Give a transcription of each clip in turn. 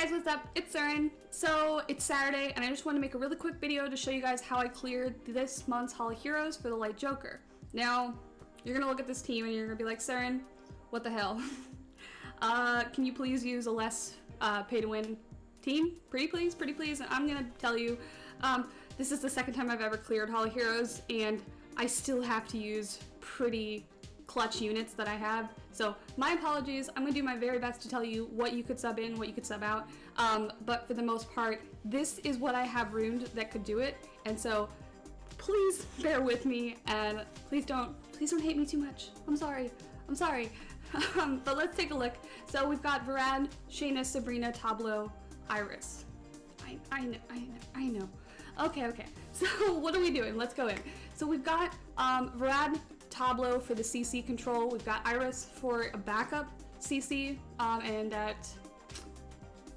Hey guys, what's up? It's Surin. So it's Saturday and I just want to make a really quick video to show you guys how I cleared this month's Hall of Heroes for the Light Joker. Now, you're gonna look at this team and you're gonna be like, Surin, what the hell? Can you please use a less pay to win team? Pretty please, and I'm gonna tell you, this is the second time I've ever cleared Hall of Heroes and I still have to use pretty clutch units that I have. So my apologies. I'm gonna do my very best to tell you what you could sub in, what you could sub out. But for the most part, this is what I have ruined that could do it. And so please bear with me and please don't hate me too much. I'm sorry. But let's take a look. So we've got Varad, Shayna, Sabrina, Tableau, Iris. I know. Okay. So what are we doing? Let's go in. So we've got Varad, Tableau for the CC control. We've got Iris for a backup CC and that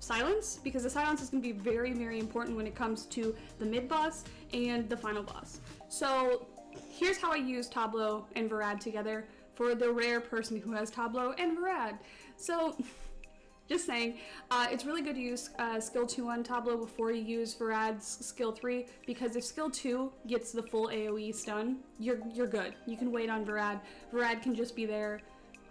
silence, because the silence is going to be very, very important when it comes to the mid boss and the final boss. So here's how I use Tableau and Varad together for the rare person who has Tableau and Varad. So just saying, it's really good to use skill 2 on Tableau before you use Varad's skill 3, because if skill 2 gets the full AoE stun, you're good. You can wait on Varad. Varad can just be there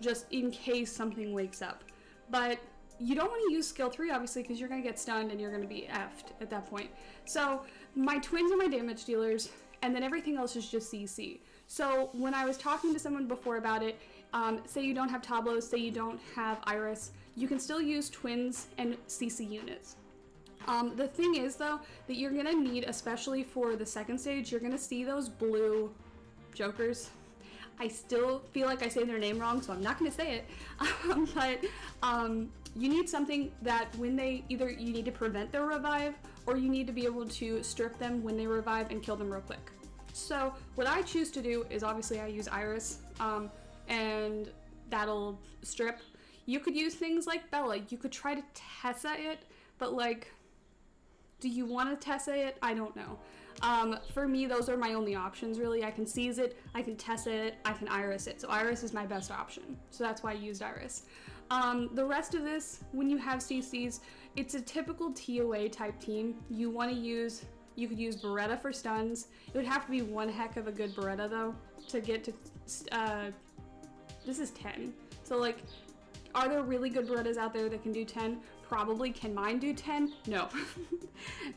just in case something wakes up. But you don't want to use skill 3 obviously, because you're going to get stunned and you're going to be effed at that point. So my twins are my damage dealers, and then everything else is just CC. So when I was talking to someone before about it, say you don't have Tableau, say you don't have Iris, you can still use twins and CC units. The thing is though, that you're gonna need, especially for the second stage, you're gonna see those blue jokers. I still feel like I say their name wrong, so I'm not gonna say it. But you need something that when they, either you need to prevent their revive, or you need to be able to strip them when they revive and kill them real quick. So what I choose to do is, obviously I use Iris, and that'll strip. You could use things like Bella. You could try to Tessa it, but like, do you want to Tessa it? I don't know. For me, those are my only options really. I can seize it, I can Tessa it, I can Iris it. So Iris is my best option. So that's why I used Iris. The rest of this, when you have CCs, it's a typical TOA type team. You could use Beretta for stuns. It would have to be one heck of a good Beretta though to get to, this is 10. So like, are there really good Berettas out there that can do 10? Probably. Can mine do 10? No.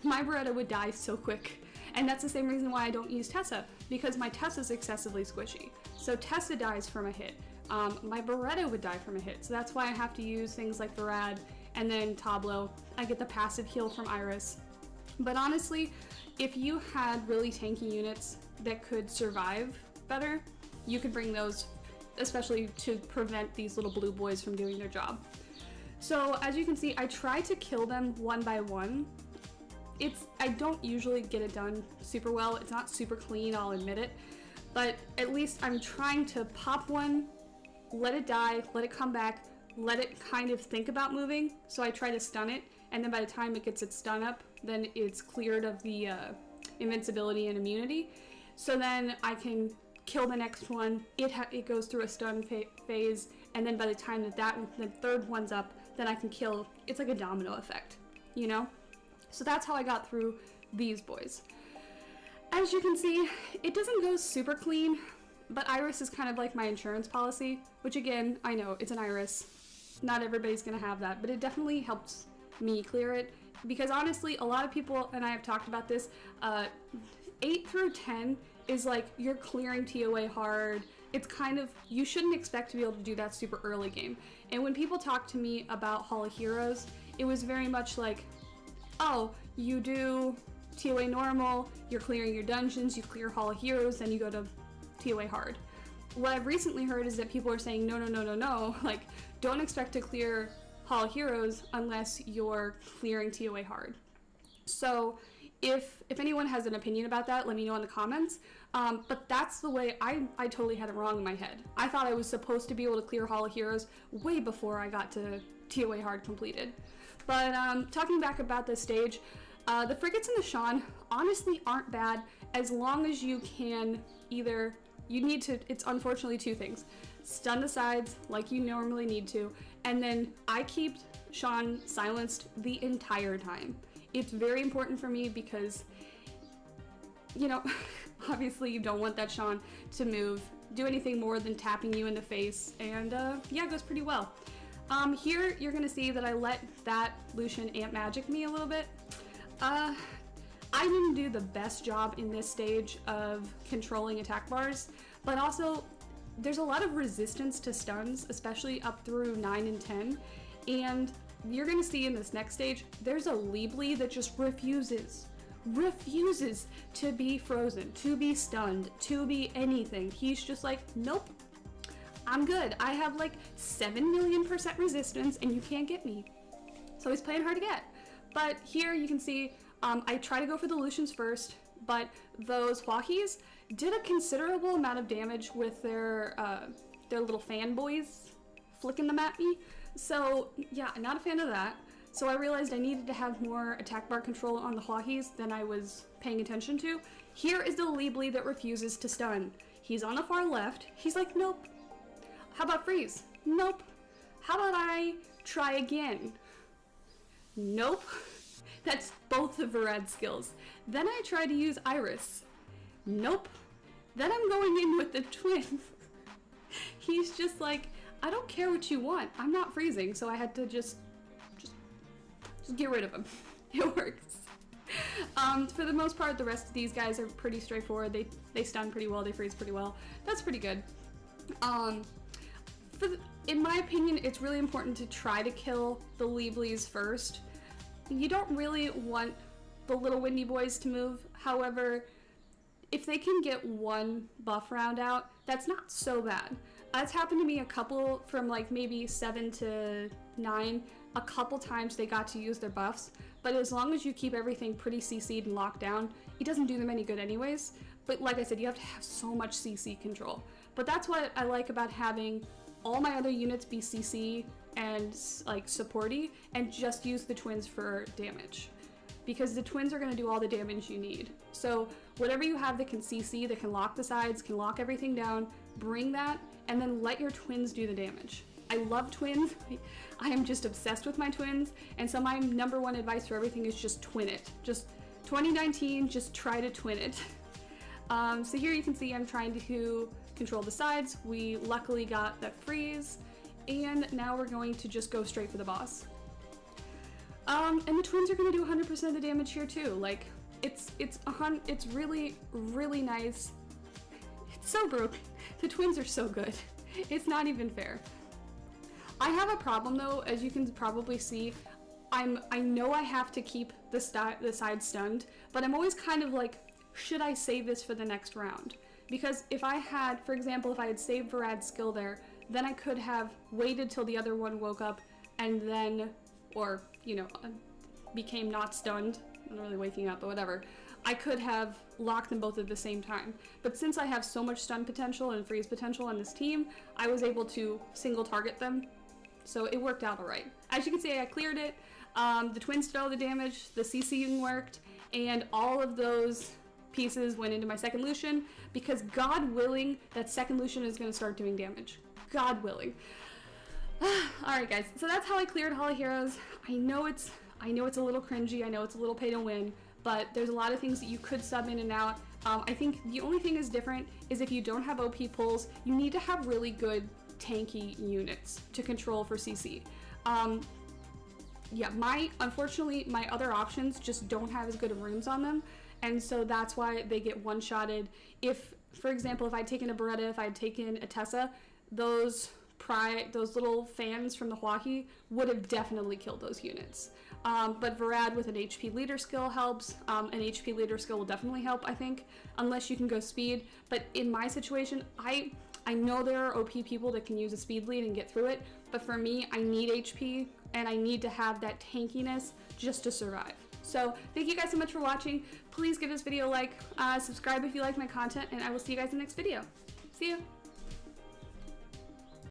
My Beretta would die so quick. And that's the same reason why I don't use Tessa, because my Tessa's excessively squishy. So Tessa dies from a hit. My Beretta would die from a hit. So that's why I have to use things like Varad and then Tableau. I get the passive heal from Iris. But honestly, if you had really tanky units that could survive better, you could bring those, especially to prevent these little blue boys from doing their job. So as you can see, I try to kill them one by one. I don't usually get it done super well. It's not super clean, I'll admit it, but at least I'm trying to pop one, let it die, let it come back, let it kind of think about moving. So I try to stun it, and then by the time it gets its stun up, then it's cleared of the invincibility and immunity. So then I can kill the next one. It goes through a stun phase, and then by the time the third one's up, then I can kill. It's like a domino effect, you know? So that's how I got through these boys. As you can see, it doesn't go super clean, but Iris is kind of like my insurance policy, which again, I know it's an Iris. Not everybody's gonna have that, but it definitely helps me clear it, because honestly, a lot of people, and I have talked about this, 8 through 10 is like you're clearing TOA hard. It's kind of, you shouldn't expect to be able to do that super early game. And when people talk to me about Hall of Heroes, it was very much like, oh, you do TOA normal, you're clearing your dungeons, you clear Hall of Heroes, then you go to TOA hard. What I've recently heard is that people are saying, no, like, don't expect to clear Hall of Heroes unless you're clearing TOA hard. So if anyone has an opinion about that, let me know in the comments. But that's the way I totally had it wrong in my head. I thought I was supposed to be able to clear Hall of Heroes way before I got to TOA hard completed. But talking back about this stage, the frigates and the Sean honestly aren't bad, as long as you can either, it's unfortunately two things. Stun the sides like you normally need to, and then I keep Sean silenced the entire time. It's very important for me because, you know, obviously you don't want that Sean to move, do anything more than tapping you in the face, and yeah, it goes pretty well. Here you're gonna see that I let that Lucian amp magic me a little bit. I didn't do the best job in this stage of controlling attack bars, but also there's a lot of resistance to stuns, especially up through 9 and 10, and you're gonna see in this next stage, there's a Leebly that just refuses to be frozen, to be stunned, to be anything. He's just like, nope, I'm good. I have like 7 million% resistance and you can't get me. So he's playing hard to get. But here you can see, I try to go for the Lucians first, but those HoHs did a considerable amount of damage with their little fanboys flicking them at me. So yeah, not a fan of that. So I realized I needed to have more attack bar control on the HoHs than I was paying attention to. Here is the Leebly that refuses to stun. He's on the far left. He's like, nope. How about freeze? Nope. How about I try again? Nope. That's both of Varad's skills. Then I try to use Iris. Nope. Then I'm going in with the twins. He's just like, I don't care what you want. I'm not freezing, so I had to just get rid of him. It works. For the most part, the rest of these guys are pretty straightforward. They stun pretty well, they freeze pretty well. That's pretty good. In my opinion, it's really important to try to kill the Leeblys first. You don't really want the little windy boys to move. However, if they can get one buff round out, that's not so bad. That's happened to me a couple from like maybe 7 to 9. A couple times they got to use their buffs, but as long as you keep everything pretty CC'd and locked down, it doesn't do them any good anyways. But like I said, you have to have so much CC control. But that's what I like about having all my other units be CC and like supporty and just use the twins for damage. Because the twins are going to do all the damage you need. So whatever you have that can CC, that can lock the sides, can lock everything down, bring that, and then let your twins do the damage. I love twins. I am just obsessed with my twins, and so my number one advice for everything is just twin it. Just 2019, just try to twin it. So here you can see I'm trying to control the sides. We luckily got that freeze, and now we're going to just go straight for the boss. And the twins are going to do 100% of the damage here too. Like, it's really, really nice. It's so broken. The twins are so good. It's not even fair. I have a problem though, as you can probably see. I know I have to keep the side stunned, but I'm always kind of like, should I save this for the next round? Because if I had, for example, if I had saved Varad's skill there, then I could have waited till the other one woke up and then, or, you know, became not stunned, not really waking up, but whatever. I could have locked them both at the same time. But since I have so much stun potential and freeze potential on this team, I was able to single target them. So it worked out alright. As you can see, I cleared it. The twins did all the damage, the CCing worked, and all of those pieces went into my second Lucian, because God willing, that second Lucian is going to start doing damage. God willing. Alright guys, so that's how I cleared Hall of Heroes. I know it's a little cringy, I know it's a little pay to win, but there's a lot of things that you could sub in and out. I think the only thing is different is if you don't have OP pulls, you need to have really good tanky units to control for CC. Yeah, unfortunately, my other options just don't have as good of runes on them, and so that's why they get one-shotted. If, for example, if I'd taken a Beretta, if I'd taken a Tessa, those little fans from the HoHi would have definitely killed those units. But Varad with an HP leader skill helps. An HP leader skill will definitely help, I think, unless you can go speed. But in my situation, I know there are OP people that can use a speed lead and get through it, but for me, I need HP, and I need to have that tankiness just to survive. So thank you guys so much for watching. Please give this video a like, subscribe if you like my content, and I will see you guys in the next video. See you!